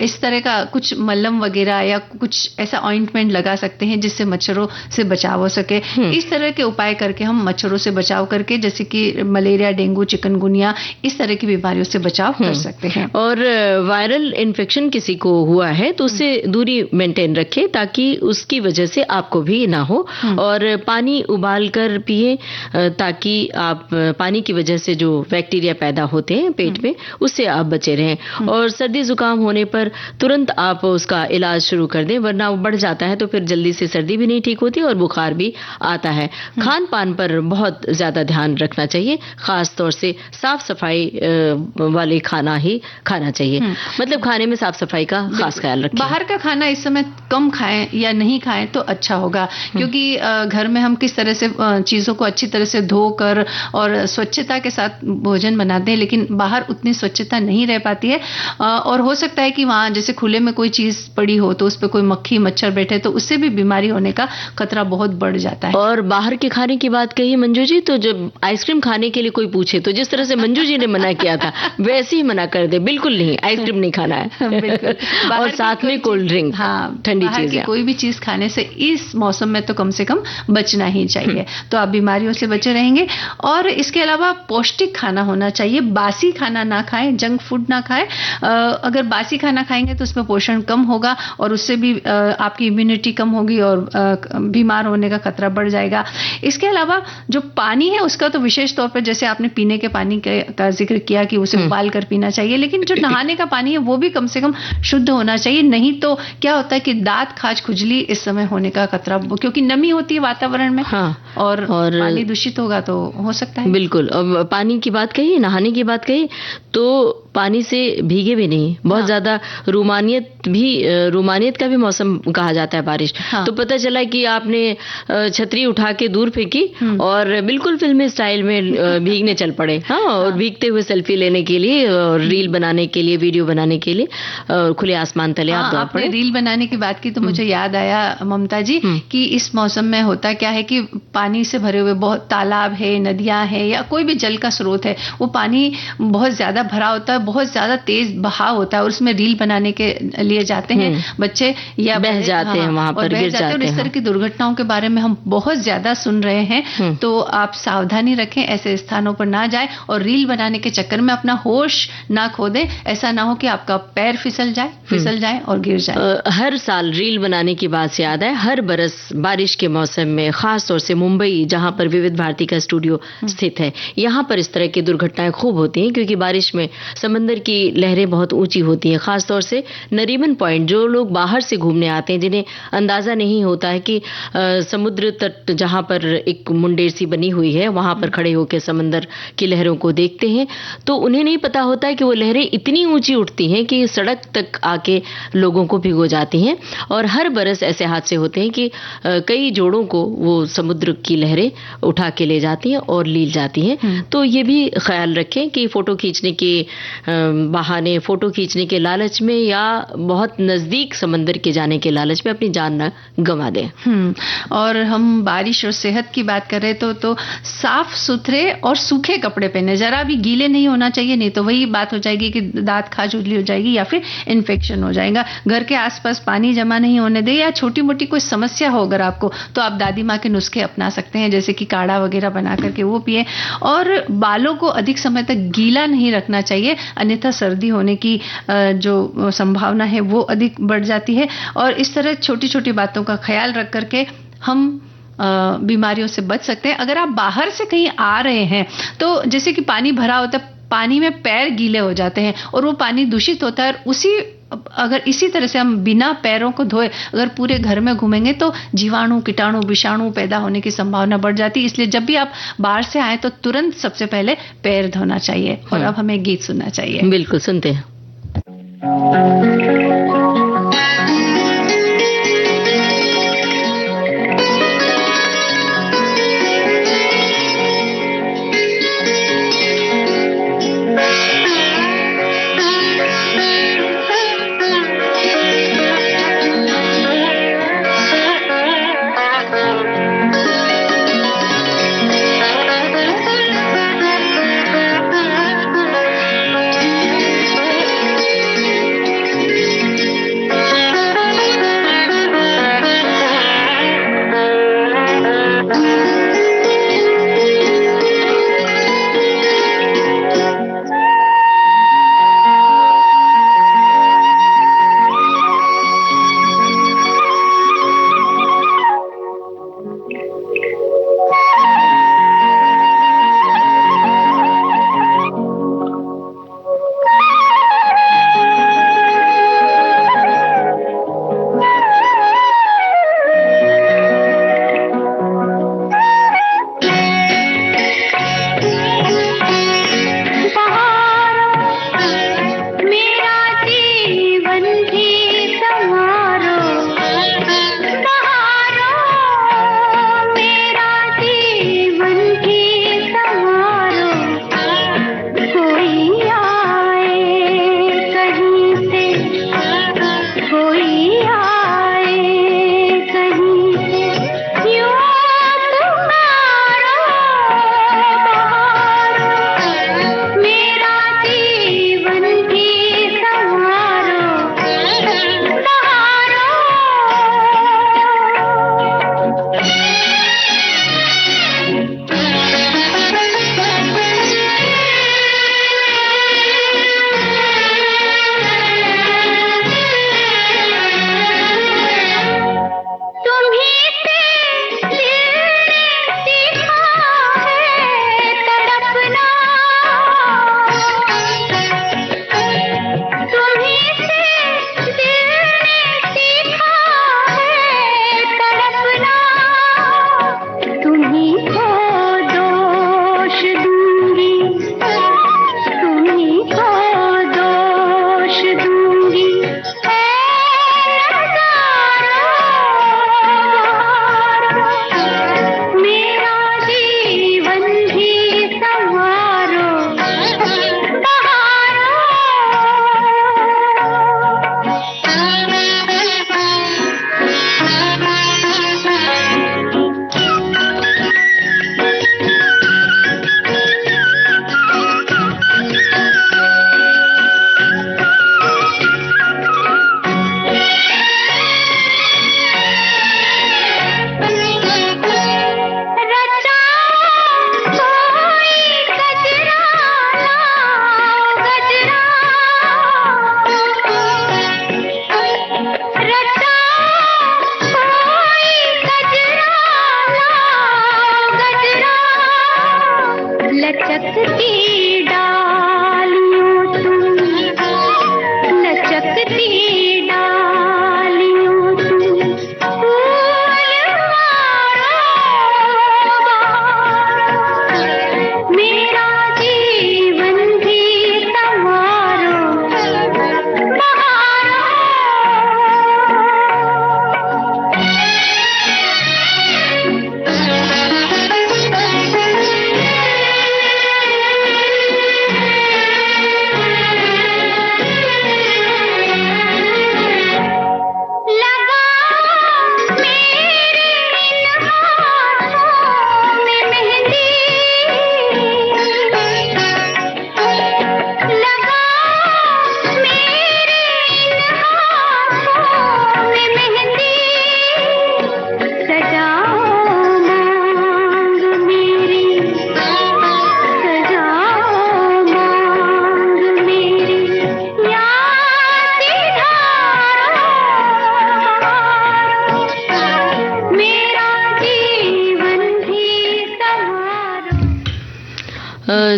इस तरह का कुछ मलहम वगैरह या कुछ ऐसा ऑइंटमेंट लगा सकते हैं जिससे मच्छरों से बचाव हो सके। इस तरह के उपाय करके हम मच्छरों से बचाव करके, जैसे कि मलेरिया, डेंगू, चिकनगुनिया, इस तरह की बीमारियों से बचाव कर सकते हैं। और वायरल इन्फेक्शन किसी को हुआ है तो उससे दूरी मेंटेन रखें ताकि उसकी वजह से आपको भी ना हो। और पानी उबाल कर पिए ताकि कि आप पानी की वजह से जो बैक्टीरिया पैदा होते हैं पेट में, उससे आप बचे रहें। और सर्दी जुकाम होने पर तुरंत आप उसका इलाज शुरू कर दें, वरना वो बढ़ जाता है तो फिर जल्दी से सर्दी भी नहीं ठीक होती और बुखार भी आता है। खान पान पर बहुत ज्यादा ध्यान रखना चाहिए, खास तौर से साफ सफाई वाले खाना ही खाना चाहिए। मतलब खाने में साफ सफाई का खास ख्याल रखें। बाहर का खाना इस समय कम खाएं या नहीं खाएं तो अच्छा होगा, क्योंकि घर में हम किस तरह से चीजों को अच्छी तरह से धोकर और स्वच्छता के साथ भोजन बनाते हैं, लेकिन बाहर उतनी स्वच्छता नहीं रह पाती है। और हो सकता है कि वहां जैसे खुले में कोई चीज पड़ी हो तो उस पर कोई मक्खी मच्छर बैठे तो उससे भी बीमारी होने का खतरा बहुत बढ़ जाता है। और बाहर के खाने की बात कही मंजू जी, तो जब आइसक्रीम खाने के लिए कोई पूछे तो जिस तरह से मंजू जी ने मना किया था वैसे ही मना कर दे, बिल्कुल नहीं, आइसक्रीम नहीं खाना है। बिल्कुल। और साथ में कोल्ड ड्रिंक, ठंडी चीज, कोई भी चीज खाने से इस मौसम में तो कम से कम बचना ही चाहिए, तो आप बीमारियों से बचे रहेंगे। और इसके अलावा पौष्टिक खाना होना चाहिए, बासी खाना ना खाएं, जंक फूड ना खाएं। अगर बासी खाना खाएंगे तो उसमें पोषण कम होगा और उससे भी आपकी इम्यूनिटी कम होगी और बीमार होने का खतरा बढ़ जाएगा। इसके अलावा जो पानी है उसका तो विशेष तौर पर, जैसे आपने पीने के पानी का जिक्र किया कि उसे उबाल कर पीना चाहिए, लेकिन जो नहाने का पानी है वो भी कम से कम शुद्ध होना चाहिए। नहीं तो क्या होता है कि दांत खाज खुजली इस समय होने का खतरा, क्योंकि नमी होती है वातावरण में। और पानी दूषित होगा तो हो सकता है। बिल्कुल। अब पानी की बात कही, नहाने की बात कही, तो पानी से भीगे भी नहीं, बहुत ज्यादा रूमानियत का भी मौसम कहा जाता है बारिश। तो पता चला कि आपने छतरी उठा के दूर फेंकी और बिल्कुल फिल्मी स्टाइल में भीगने चल पड़े। और भीगते हुए सेल्फी लेने के लिए और रील बनाने के लिए, वीडियो बनाने के लिए खुले आसमान तले आप दौड़ पड़े। रील बनाने की बात की तो मुझे याद आया ममता जी कि इस मौसम में होता क्या है कि पानी से भरे हुए बहुत तालाब है, नदियां हैं या कोई भी जल का स्रोत है, वो पानी बहुत ज्यादा भरा होता है, बहुत ज्यादा तेज बहाव होता है और उसमें रील बनाने के लिए जाते हैं बच्चे या बह जाते हैं, वहां पर गिर जाते हैं। और इस तरह की दुर्घटनाओं के बारे में हम बहुत ज्यादा सुन रहे हैं, तो आप सावधानी रखें, ऐसे स्थानों पर ना जाएं और रील बनाने के चक्कर में अपना होश ना खो दें। ऐसा ना हो कि आपका पैर फिसल जाए और गिर जाए। हर साल रील बनाने की बात से याद है, हर बरस बारिश के मौसम में, खास तौर से मुंबई जहां पर विविध भारती का स्टूडियो स्थित है, यहाँ पर इस तरह की दुर्घटनाएं खूब होती हैं, क्योंकि बारिश में समंदर की लहरें बहुत ऊंची होती हैं। खास तौर से नरीमन पॉइंट, जो लोग बाहर से घूमने आते हैं, जिन्हें अंदाजा नहीं होता है कि समुद्र तट जहां पर एक मुंडेर सी बनी हुई है, वहां पर खड़े होकर समंदर की लहरों को देखते हैं, तो उन्हें नहीं पता होता है कि वो लहरें इतनी ऊंची उठती हैं कि सड़क तक आके लोगों को भिगो जाती हैं। और हर बरस ऐसे हादसे होते हैं कि कई जोड़ों को वो समुद्र की लहरें उठा के ले जाती हैं और लील जाती हैं। तो ये भी ख्याल रखें कि फोटो खींचने के बहाने, फोटो खींचने के लालच में या बहुत नजदीक समंदर के जाने के लालच में अपनी जान न गंवा दें। और हम बारिश और सेहत की बात कर रहे तो साफ सुथरे और सूखे कपड़े पहने, जरा भी गीले नहीं होना चाहिए, नहीं तो वही बात हो जाएगी कि दांत खाज उजली हो जाएगी या फिर इन्फेक्शन हो जाएगा। घर के आसपास पानी जमा नहीं होने दे, या छोटी मोटी कोई समस्या हो अगर आपको, तो आप दादी माँ के नुस्खे अपना सकते हैं, जैसे कि काढ़ा वगैरह बना करके वो पिए। और बालों को अधिक समय तक गीला नहीं रखना चाहिए, अन्यथा सर्दी होने की जो संभावना है वो अधिक बढ़ जाती है। और इस तरह छोटी छोटी बातों का ख्याल रख करके हम बीमारियों से बच सकते हैं। अगर आप बाहर से कहीं आ रहे हैं तो जैसे कि पानी भरा होता है, पानी में पैर गीले हो जाते हैं और वो पानी दूषित होता है, और अगर इसी तरह से हम बिना पैरों को धोए अगर पूरे घर में घूमेंगे तो जीवाणु, कीटाणु, विषाणु पैदा होने की संभावना बढ़ जाती है। इसलिए जब भी आप बाहर से आए तो तुरंत सबसे पहले पैर धोना चाहिए। और अब हमें गीत सुनना चाहिए। बिल्कुल, सुनते हैं।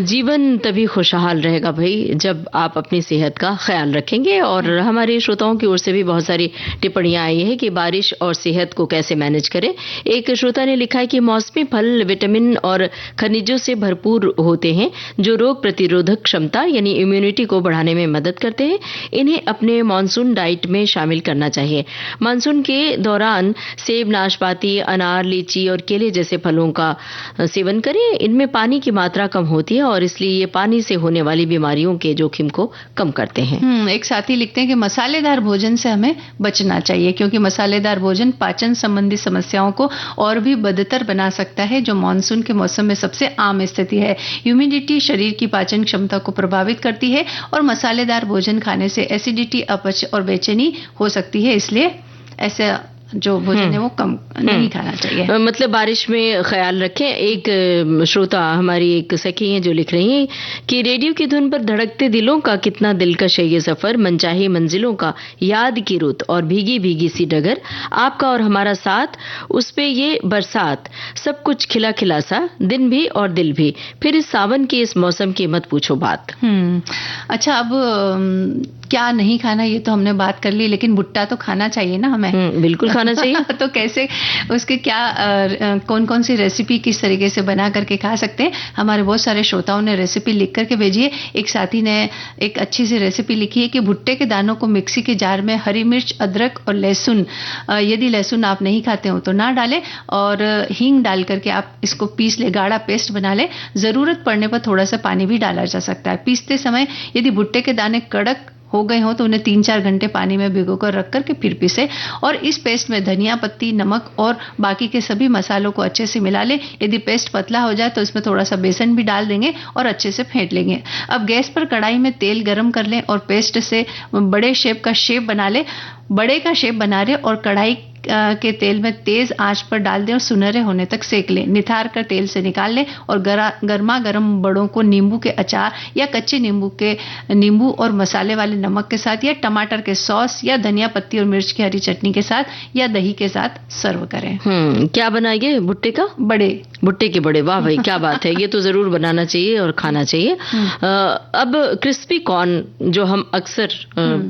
जीवन तभी खुशहाल रहेगा भाई जब आप अपनी सेहत का ख्याल रखेंगे। और हमारे श्रोताओं की ओर से भी बहुत सारी टिप्पणियां आई है कि बारिश और सेहत को कैसे मैनेज करें। एक श्रोता ने लिखा है कि मौसमी फल विटामिन और खनिजों से भरपूर होते हैं जो रोग प्रतिरोधक क्षमता यानी इम्यूनिटी को बढ़ाने में मदद करते हैं। इन्हें अपने मानसून डाइट में शामिल करना चाहिए। मानसून के दौरान सेब, नाशपाती, अनार, लीची और केले जैसे फलों का सेवन करें। इनमें पानी की मात्रा कम होती है और इसलिए ये पानी से होने वाली बीमारियों के जोखिम को कम करते हैं। एक साथी लिखते हैं कि मसालेदार भोजन से हमें बचना चाहिए क्योंकि मसालेदार भोजन पाचन संबंधी समस्याओं को और भी बदतर बना सकता है जो मानसून के मौसम में सबसे आम स्थिति है। ह्यूमिडिटी शरीर की पाचन क्षमता को प्रभावित करती है और मसालेदार भोजन खाने से एसिडिटी, अपच और बेचैनी हो सकती है। इसलिए ऐसे जो भोजन है वो कम नहीं खाना चाहिए। मतलब बारिश में ख्याल रखें। एक श्रोता हमारी एक सखी हैं जो लिख रही हैं कि रेडियो की धुन पर धड़कते दिलों का कितना दिलकश है ये सफर, मनचाही मंजिलों का याद की रुत और भीगी भीगी सी डगर, आपका और हमारा साथ, उस पे ये बरसात, सब कुछ खिला खिला सा, दिन भी और दिल भी, फिर इस सावन की इस मौसम की मत पूछो बात। अच्छा, अब क्या नहीं खाना ये तो हमने बात कर ली, लेकिन भुट्टा तो खाना चाहिए ना हमें। बिल्कुल खाना चाहिए। तो कैसे उसके क्या कौन कौन सी रेसिपी किस तरीके से बना करके खा सकते हैं। हमारे बहुत सारे श्रोताओं ने रेसिपी लिख करके भेजी है। एक साथी ने एक अच्छी सी रेसिपी लिखी है कि भुट्टे के दानों को मिक्सी के जार में हरी मिर्च, अदरक और लहसुन, यदि लहसुन आप नहीं खाते हो तो ना डालें, और हींग डाल करके आप इसको पीस ले, गाढ़ा पेस्ट बना ले। जरूरत पड़ने पर थोड़ा सा पानी भी डाला जा सकता है। पीसते समय यदि भुट्टे के दाने कड़क हो गए हो तो उन्हें 3-4 घंटे पानी में भिगोकर रख करके फिर पीसे, और इस पेस्ट में धनिया पत्ती, नमक और बाकी के सभी मसालों को अच्छे से मिला ले। यदि पेस्ट पतला हो जाए तो इसमें थोड़ा सा बेसन भी डाल देंगे और अच्छे से फेंट लेंगे। अब गैस पर कढ़ाई में तेल गरम कर लें और पेस्ट से बड़े शेप का शेप बना ले। बड़े का शेप बना रहे और कढ़ाई के तेल में तेज आंच पर डाल दें और सुनहरे होने तक सेक लें। निथार कर तेल से निकाल लें और गर्मा गर्म बड़ों को नींबू के अचार या कच्चे नींबू और मसाले वाले नमक के साथ या टमाटर के सॉस या धनिया पत्ती और मिर्च की हरी चटनी के साथ या दही के साथ सर्व करें। क्या बनाइए? भुट्टे का बड़े। भुट्टे के बड़े, वाह भाई क्या बात है। ये तो जरूर बनाना चाहिए और खाना चाहिए। अब क्रिस्पी कॉर्न जो हम अक्सर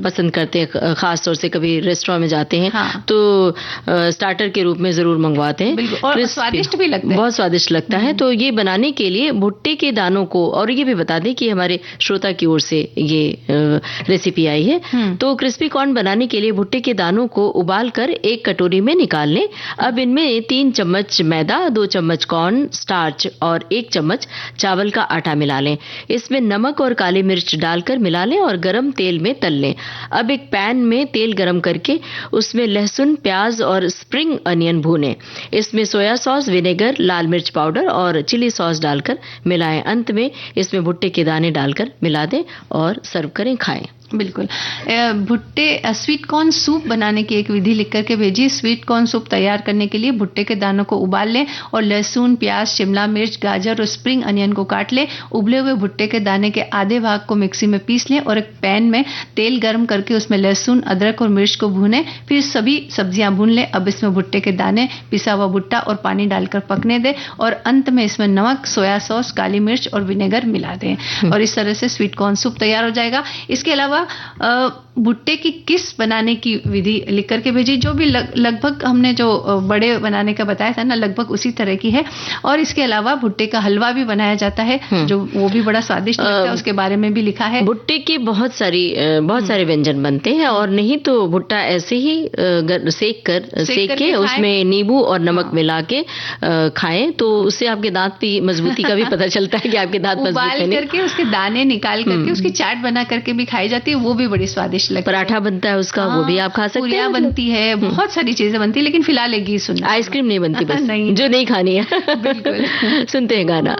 पसंद करते हैं, खास तौर से कभी रेस्टोरेंट में जाते हैं तो स्टार्टर के रूप में जरूर मंगवाते हैं। और स्वादिष्ट भी लगता है, बहुत स्वादिष्ट लगता है। तो ये बनाने के लिए भुट्टे के दानों को, और ये भी बता दें कि हमारे श्रोता की ओर से ये रेसिपी आई है। तो क्रिस्पी कॉर्न बनाने के लिए भुट्टे के दानों को उबाल कर एक कटोरी में निकाल लें। अब इनमें 3 चम्मच मैदा, 2 चम्मच कॉर्न स्टार्च और 1 चम्मच चावल का आटा मिला लें। इसमें नमक और काली मिर्च डालकर मिला लें और गरम तेल में तल लें। अब एक पैन में तेल गरम करके उसमें लहसुन, प्याज और स्प्रिंग अनियन भूनें। इसमें सोया सॉस, विनेगर, लाल मिर्च पाउडर और चिली सॉस डालकर मिलाएं। अंत में इसमें भुट्टे के दाने डालकर मिला दें और सर्व करें, खाएं। बिल्कुल। भुट्टे स्वीट कॉर्न सूप बनाने की एक विधि लिख करके भेजिए। स्वीट कॉर्न सूप तैयार करने के लिए भुट्टे के दानों को उबाल लें और लहसुन, प्याज, शिमला मिर्च, गाजर और स्प्रिंग अनियन को काट लें। उबले हुए भुट्टे के दाने के आधे भाग को मिक्सी में पीस लें और एक पैन में तेल गर्म करके उसमें लहसुन, अदरक और मिर्च को भूनें। फिर सभी सब्जियां भून लें। अब इसमें भुट्टे के दाने, पिसा हुआ भुट्टा और पानी डालकर पकने दें और अंत में इसमें नमक, सोया सॉस, काली मिर्च और विनेगर मिला दें और इस तरह से स्वीट कॉर्न सूप तैयार हो जाएगा। इसके अलावा भुट्टे की किस बनाने की विधि लिख करके भेजी, जो भी लगभग हमने जो बड़े बनाने का बताया था ना, लगभग उसी तरह की है। और इसके अलावा भुट्टे का हलवा भी बनाया जाता है जो वो भी बड़ा स्वादिष्ट लगता है, उसके बारे में भी लिखा है। भुट्टे के बहुत सारे व्यंजन बनते हैं, और नहीं तो भुट्टा ऐसे ही सेक के उसमें नींबू और नमक मिला के खाएं तो उससे आपके दांत की मजबूती का भी पता चलता है कि आपके दांत मजबूत हैं। उबाल करके उसके दाने निकाल करके उसकी चाट बना करके भी खाई जाती है, वो भी बड़ी स्वादिष्ट लगती है। पराठा बनता है उसका, वो भी आप खा सकते हैं। पूरियां बनती है, बहुत सारी चीजें बनती है, लेकिन फिलहाल एक गीत सुनना। आइसक्रीम नहीं बनती बस नहीं। जो नहीं खानी है। बिल्कुल। सुनते हैं गाना।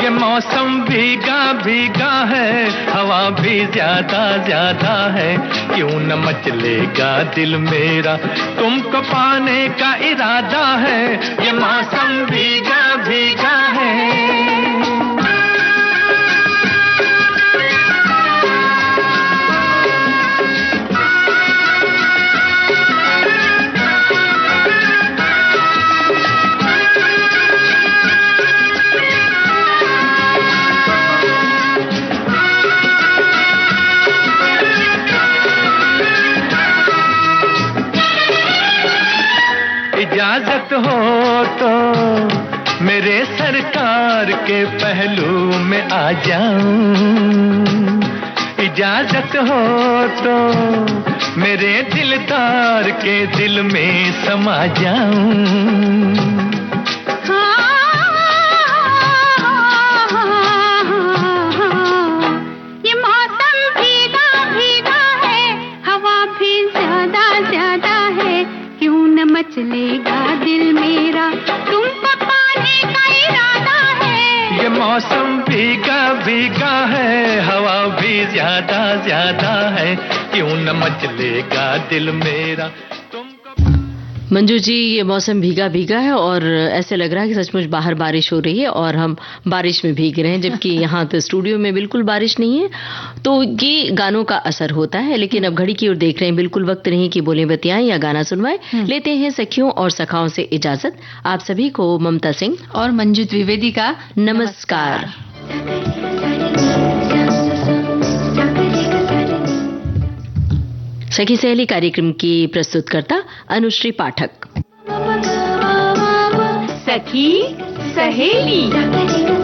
ये मौसम भीगा भीगा है, हवा भी ज्यादा ज्यादा है, क्यों न मचलेगा दिल मेरा, तुमको पाने का इरादा है, ये मौसम भीगा भीगा है। इजाजत हो तो मेरे सरकार के पहलू में आ जाऊं, इजाजत हो तो मेरे दिलदार के दिल में समा जाऊं। मचलेगा दिल मेरा, तुमको पाने का इरादा है, ये मौसम भीगा भीगा है, हवा भी ज्यादा ज्यादा है, क्यों न मचलेगा दिल मेरा। मंजू जी, ये मौसम भीगा भीगा है और ऐसे लग रहा है कि सचमुच बाहर बारिश हो रही है और हम बारिश में भीग रहे हैं, जबकि यहाँ तो स्टूडियो में बिल्कुल बारिश नहीं है। तो ये गानों का असर होता है। लेकिन अब घड़ी की ओर देख रहे हैं, बिल्कुल वक्त नहीं कि बोले बतियाएं या गाना सुनवाएं। लेते हैं सखियों और सखाओं से इजाजत। आप सभी को ममता सिंह और मंजू द्विवेदी का नमस्कार। सखी सहेली कार्यक्रम की प्रस्तुतकर्ता अनुश्री पाठक। सखी सहेली।